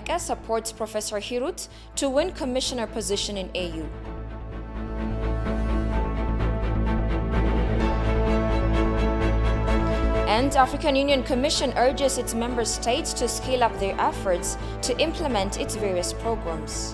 America supports Professor Hirut to win commissioner position in AU. And African Union Commission urges its member states to scale up their efforts to implement its various programs.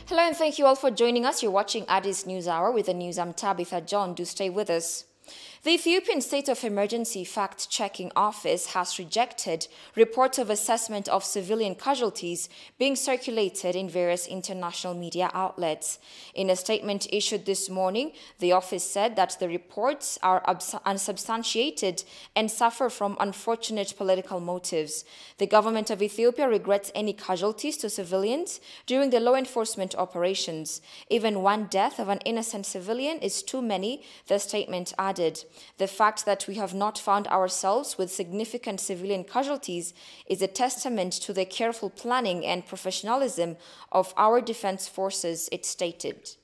Hello and thank you all for joining us. You're watching Addis News Hour with the news. I'm Tabitha John. Do stay with us. The Ethiopian State of Emergency Fact-Checking Office has rejected reports of assessment of civilian casualties being circulated in various international media outlets. In a statement issued this morning, the office said that the reports are unsubstantiated and suffer from unfortunate political motives. The government of Ethiopia regrets any casualties to civilians during the law enforcement operations. Even one death of an innocent civilian is too many, the statement added. The fact that we have not found ourselves with significant civilian casualties is a testament to the careful planning and professionalism of our defense forces, it stated.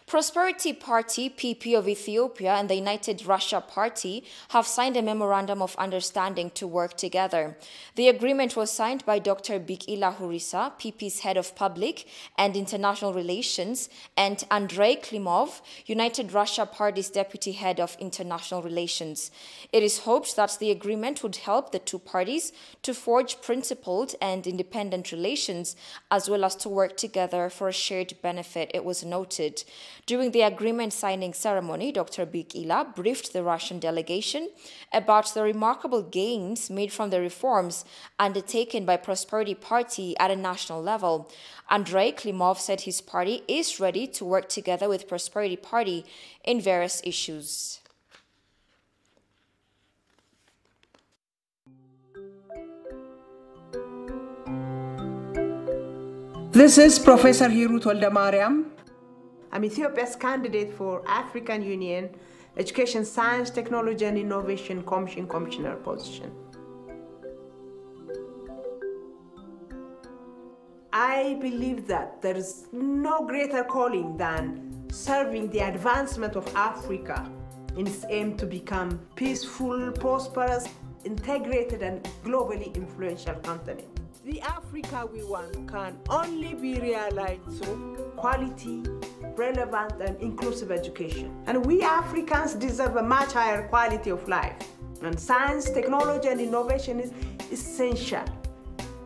Prosperity Party, PP of Ethiopia, and the United Russia Party have signed a memorandum of understanding to work together. The agreement was signed by Dr. Bikila Hurisa, PP's head of public and international relations, and Andrei Klimov, United Russia Party's deputy head of international relations. It is hoped that the agreement would help the two parties to forge principled and independent relations, as well as to work together for a shared benefit, it was noted. During the agreement signing ceremony, Dr. Bikila briefed the Russian delegation about the remarkable gains made from the reforms undertaken by Prosperity Party at a national level. Andrei Klimov said his party is ready to work together with Prosperity Party in various issues. This is Professor Hirut Oldamariam. I'm Ethiopia's candidate for African Union Education, Science, Technology and Innovation Commissioner position. I believe that there is no greater calling than serving the advancement of Africa in its aim to become peaceful, prosperous, integrated and globally influential continent. The Africa we want can only be realized through quality, relevant and inclusive education. And we Africans deserve a much higher quality of life. And science, technology and innovation is essential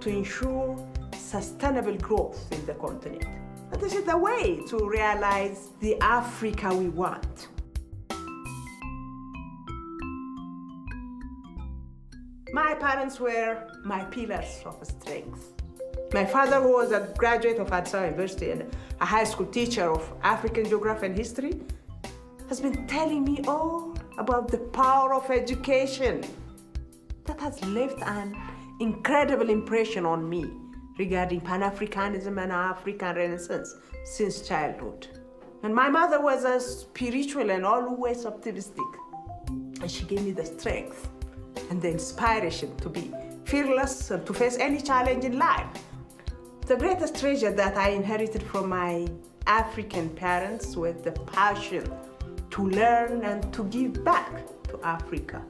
to ensure sustainable growth in the continent. And this is the way to realize the Africa we want. My parents were my pillars of strength. My father, who was a graduate of Addis Ababa University and a high school teacher of African geography and history, has been telling me all about the power of education. That has left an incredible impression on me regarding Pan-Africanism and African Renaissance since childhood. And my mother was a spiritual and always optimistic. And she gave me the strength and the inspiration to be fearless and to face any challenge in life. The greatest treasure that I inherited from my African parents was the passion to learn and to give back to Africa.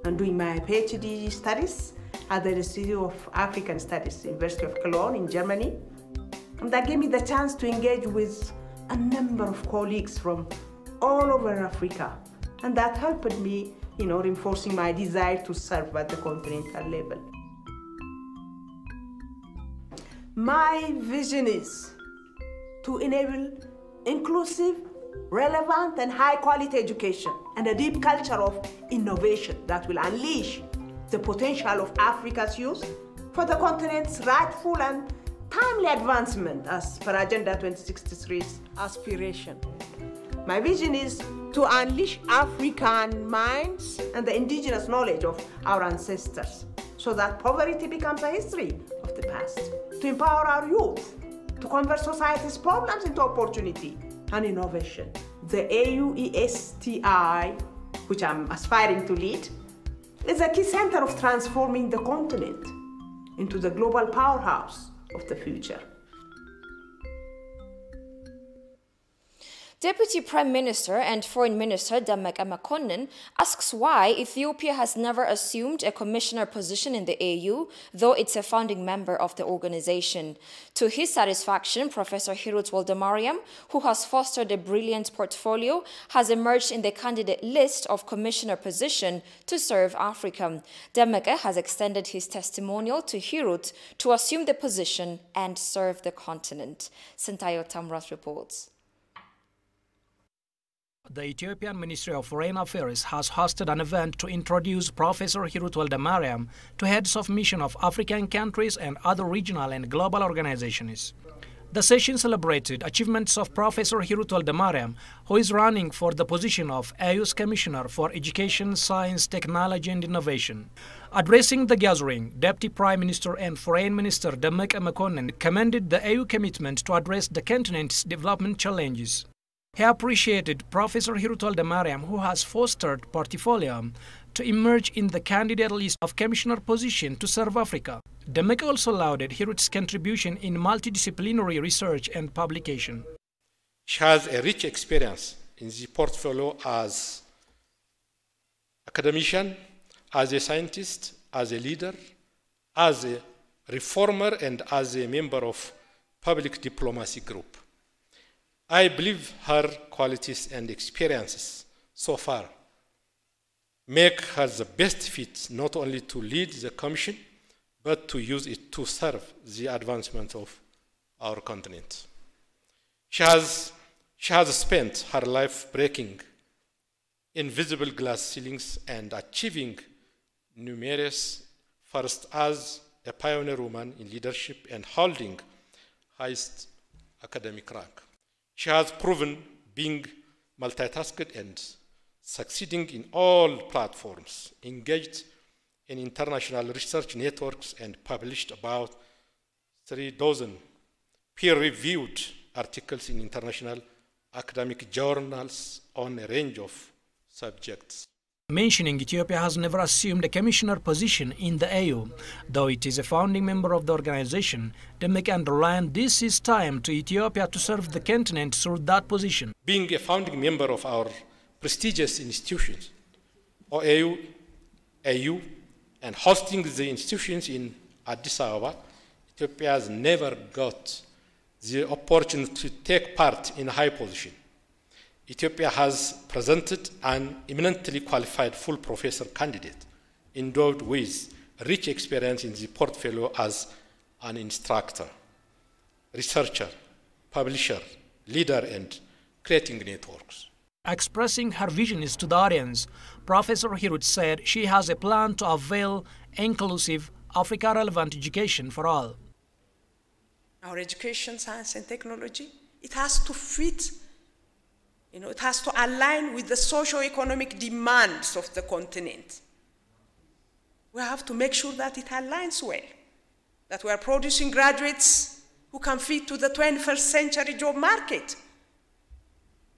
And doing my PhD studies at the Institute of African Studies, University of Cologne in Germany. And that gave me the chance to engage with a number of colleagues from all over Africa. And that helped me, reinforcing my desire to serve at the continental level. My vision is to enable inclusive, relevant, and high-quality education and a deep culture of innovation that will unleash the potential of Africa's youth for the continent's rightful and timely advancement as per Agenda 2063's aspiration. My vision is to unleash African minds and the indigenous knowledge of our ancestors so that poverty becomes a history of the past. To empower our youth, to convert society's problems into opportunity and innovation. The AUESTI, which I'm aspiring to lead, It's a key center of transforming the continent into the global powerhouse of the future. Deputy Prime Minister and Foreign Minister Damek Amakonnen asks why Ethiopia has never assumed a commissioner position in the AU, though it's a founding member of the organization. To his satisfaction, Professor Hirut Waldemariam, who has fostered a brilliant portfolio, has emerged in the candidate list of commissioner position to serve Africa. Dameke has extended his testimonial to Hirut to assume the position and serve the continent. Sentayo Tamrat reports. The Ethiopian Ministry of Foreign Affairs has hosted an event to introduce Professor Hirut Waldemariam to heads of mission of African countries and other regional and global organizations. The session celebrated achievements of Professor Hirut Waldemariam, who is running for the position of AU's Commissioner for Education, Science, Technology and Innovation. Addressing the gathering, Deputy Prime Minister and Foreign Minister Damek Amakonnen commended the AU commitment to address the continent's development challenges. He appreciated Professor Hirut Waldemariam, who has fostered portfolio to emerge in the candidate list of commissioner position to serve Africa. Damek also lauded Hirut's contribution in multidisciplinary research and publication. She has a rich experience in the portfolio as academician, as a scientist, as a leader, as a reformer, and as a member of public diplomacy group. I believe her qualities and experiences so far make her the best fit not only to lead the Commission, but to use it to serve the advancement of our continent. She has spent her life breaking invisible glass ceilings and achieving numerous firsts as a pioneer woman in leadership and holding highest academic rank. She has proven being multitasked and succeeding in all platforms, engaged in international research networks, and published about 36 peer-reviewed articles in international academic journals on a range of subjects. Mentioning Ethiopia has never assumed a commissioner position in the AU, though it is a founding member of the organization, Damek underlined this is time to Ethiopia to serve the continent through that position. Being a founding member of our prestigious institutions, OAU, AU, and hosting the institutions in Addis Ababa, Ethiopia has never got the opportunity to take part in a high position. Ethiopia has presented an eminently qualified full professor candidate endowed with rich experience in the portfolio as an instructor, researcher, publisher, leader, and creating networks. Expressing her visions to the audience, Professor Hirut said she has a plan to avail inclusive, Africa-relevant education for all. Our education, science, and technology, it has to fit. It has to align with the socio-economic demands of the continent. We have to make sure that it aligns well, that we are producing graduates who can fit to the 21st century job market,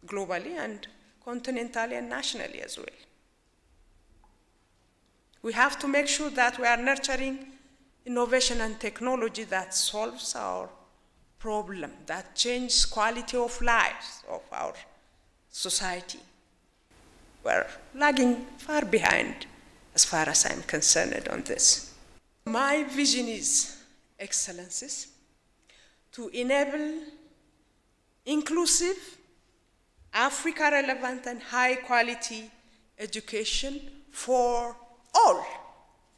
globally and continentally and nationally as well. We have to make sure that we are nurturing innovation and technology that solves our problem, that changes quality of lives of our society. We're lagging far behind as far as I'm concerned on this. My vision is, Excellencies, to enable inclusive, Africa-relevant and high-quality education for all,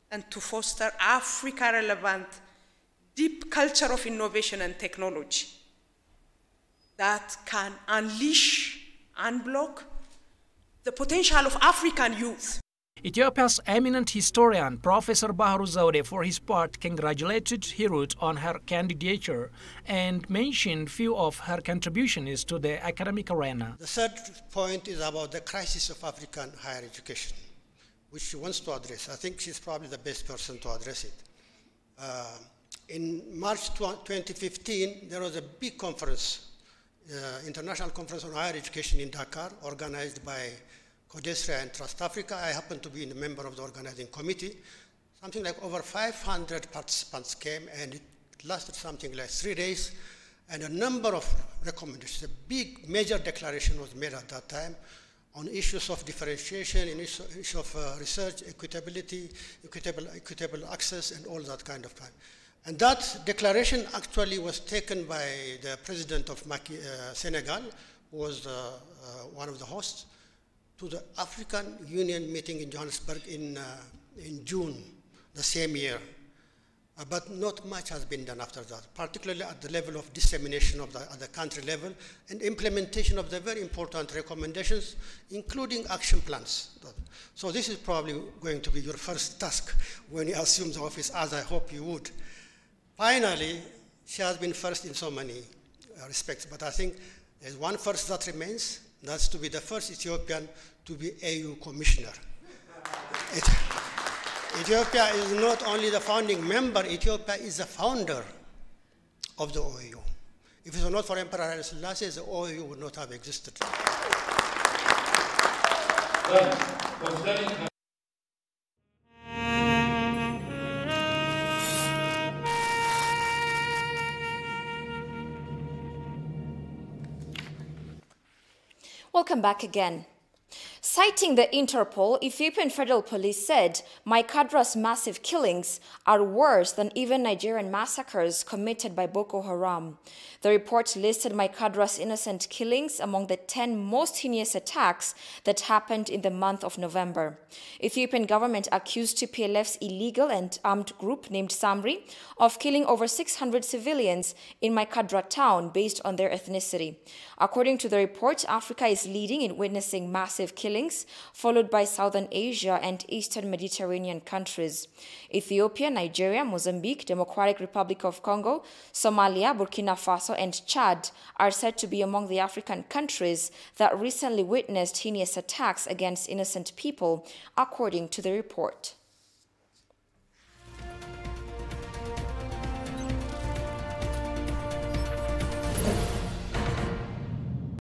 and to foster Africa-relevant, deep culture of innovation and technology that can unblock the potential of African youth. Ethiopia's eminent historian, Professor Bahru Zawde, for his part, congratulated Hirut on her candidature and mentioned few of her contributions to the academic arena. The third point is about the crisis of African higher education, which she wants to address. I think she's probably the best person to address it. In March 2015, there was a big conference, international conference on higher education in Dakar, organized by CODESRA and Trust Africa. I happen to be a member of the organizing committee. Something like over 500 participants came, and it lasted something like 3 days, and a number of recommendations. A big, major declaration was made at that time on issues of differentiation, in issues of research, equitability, equitable access, and all that kind of thing. And that declaration actually was taken by the president of Senegal, who was one of the hosts, to the African Union meeting in Johannesburg in June the same year. But not much has been done after that, particularly at the level of dissemination at the country level and implementation of the very important recommendations, including action plans. So this is probably going to be your first task when you assume the office, as I hope you would. Finally, she has been first in so many respects, but I think there's one first that remains. That's to be the first Ethiopian to be AU commissioner. Ethiopia is not only the founding member, Ethiopia is the founder of the OAU. If it were not for Emperor Haile Selassie, the OAU would not have existed. Welcome back again. Citing the Interpol, Ethiopian Federal Police said Maikadra's massive killings are worse than even Nigerian massacres committed by Boko Haram. The report listed Maikadra's innocent killings among the 10 most heinous attacks that happened in the month of November. Ethiopian government accused TPLF's illegal and armed group named Samri of killing over 600 civilians in Maikadra town based on their ethnicity. According to the report, Africa is leading in witnessing massive killings, followed by Southern Asia and Eastern Mediterranean countries. Ethiopia, Nigeria, Mozambique, Democratic Republic of Congo, Somalia, Burkina Faso, and Chad are said to be among the African countries that recently witnessed heinous attacks against innocent people, according to the report.